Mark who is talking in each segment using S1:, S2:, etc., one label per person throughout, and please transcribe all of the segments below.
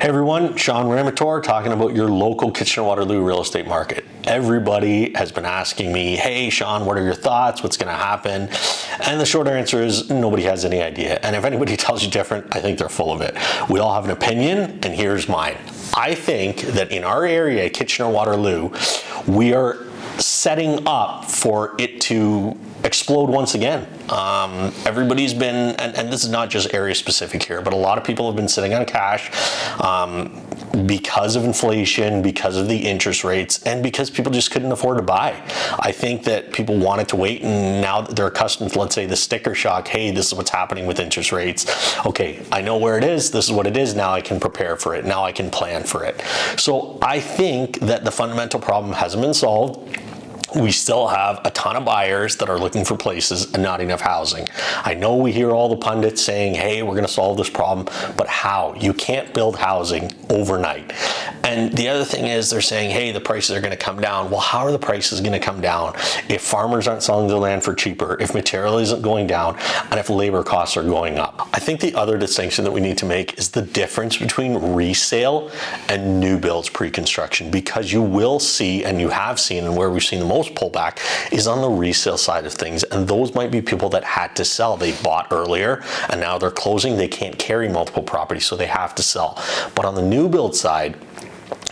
S1: Hey everyone, Shawn Ramautor talking about your local Kitchener-Waterloo real estate market. Everybody has been asking me, hey Shawn, what are your thoughts? What's going to happen? And the short answer is nobody has any idea. And if anybody tells you different, I think they're full of it. We all have an opinion, and here's mine. I think that in our area, Kitchener-Waterloo, we are setting up for it to explode once again. Everybody's been, and this is not just area specific here, but a lot of people have been sitting on cash because of inflation, because of the interest rates, and because people just couldn't afford to buy. I think that people wanted to wait, and now that they're accustomed to, let's say, the sticker shock, hey, this is what's happening with interest rates. Okay, I know where it is, this is what it is, now I can prepare for it, now I can plan for it. So I think that the fundamental problem hasn't been solved. We still have a ton of buyers that are looking for places and not enough housing. I know we hear all the pundits saying, hey, we're going to solve this problem, but how? You can't build housing overnight. And the other thing is they're saying, hey, the prices are going to come down. Well, how are the prices going to come down if farmers aren't selling their land for cheaper, if material isn't going down, and if labor costs are going up? I think the other distinction that we need to make is the difference between resale and new builds pre-construction, because you will see, and you have seen, and where we've seen the most pullback is on the resale side of things, and those might be people that had to sell. They bought earlier and now they're closing, they can't carry multiple properties, so they have to sell. But on the new build side,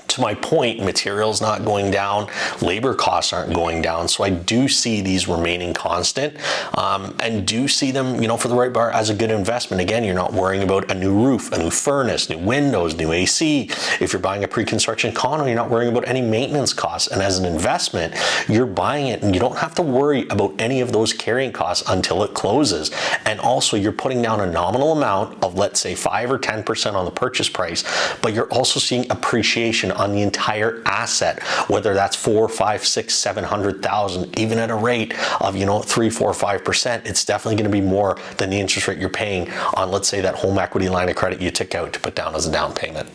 S1: to my point, materials not going down, labor costs aren't going down, so I do see these remaining constant, and do see them, you know, for the right buyer as a good investment. Again, you're not worrying about a new roof, a new furnace, new windows, new AC. If you're buying a pre-construction condo, you're not worrying about any maintenance costs, and as an investment, you're buying it and you don't have to worry about any of those carrying costs until it closes. And also, you're putting down a nominal amount of, let's say, 5 or 10% on the purchase price, but you're also seeing appreciation on the entire asset, whether that's 4, 5, 6, 700,000, even at a rate of 3, 4, 5%, it's definitely going to be more than the interest rate you're paying on, let's say, that home equity line of credit you took out to put down as a down payment.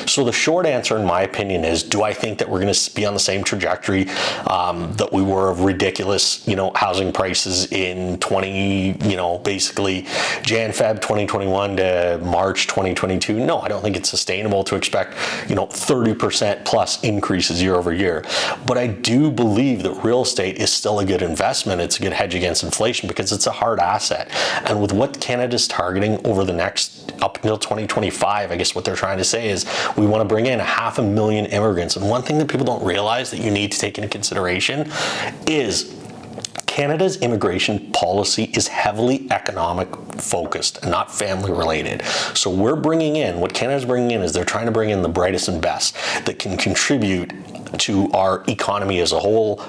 S1: So the short answer, in my opinion, is, do I think that we're going to be on the same trajectory that we were of ridiculous, housing prices in basically Jan-Feb 2021 to March 2022? No, I don't think it's sustainable to expect, 30% plus increases year over year. But I do believe that real estate is still a good investment. It's a good hedge against inflation because it's a hard asset. And with what Canada's targeting over the next, up until 2025, I guess what they're trying to say is we want to bring in 500,000 immigrants. And one thing that people don't realize that you need to take into consideration is Canada's immigration policy is heavily economic focused and not family related. So what Canada's bringing in is they're trying to bring in the brightest and best that can contribute to our economy as a whole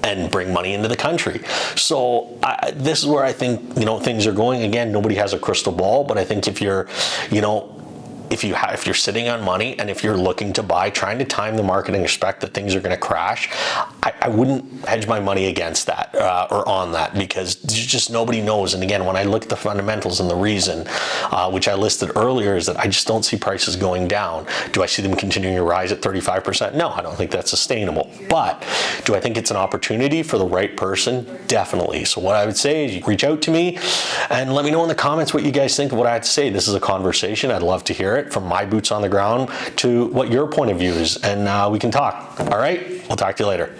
S1: and bring money into the country. So this is where I think, things are going. Again, nobody has a crystal ball, but I think if you're, if you're sitting on money and if you're looking to buy, trying to time the market and expect that things are going to crash, I wouldn't hedge my money against that or on that, because just nobody knows. And again, when I look at the fundamentals, and the reason, which I listed earlier, is that I just don't see prices going down. Do I see them continuing to rise at 35%? No, I don't think that's sustainable. But do I think it's an opportunity for the right person? Definitely. So what I would say is you reach out to me and let me know in the comments what you guys think of what I had to say. This is a conversation. I'd love to hear it, from my boots on the ground to what your point of view is, and we can talk. All right, we'll talk to you later.